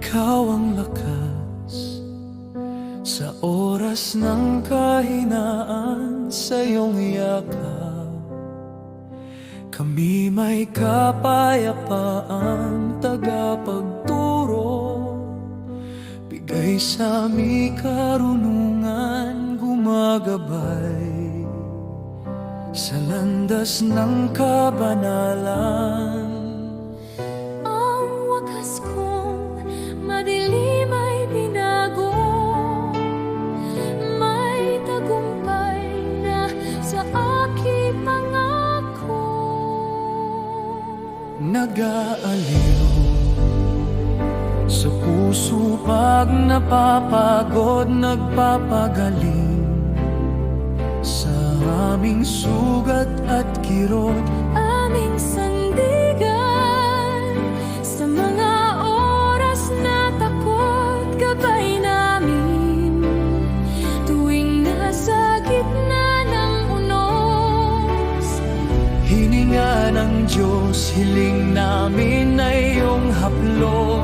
Ikaw ang lakas sa oras ng kahinaan, sa iyong yakap kami may kapayapaan, tagapagturo, bigay sa aming karunungan, gumagabay sa landas ng kabanalan. Ang wakas kong madilim ay binago, may tagumpay na sa aking pangako. Nag-aaliw sa puso pag napapagod, nagpapagaling sa aming sugat at kirot, Aming sandigan sa mga oras na takot, gabay namin tuwing nasa gitna ng unos. hininga ng Diyos, hiling namin ay iyong haplo.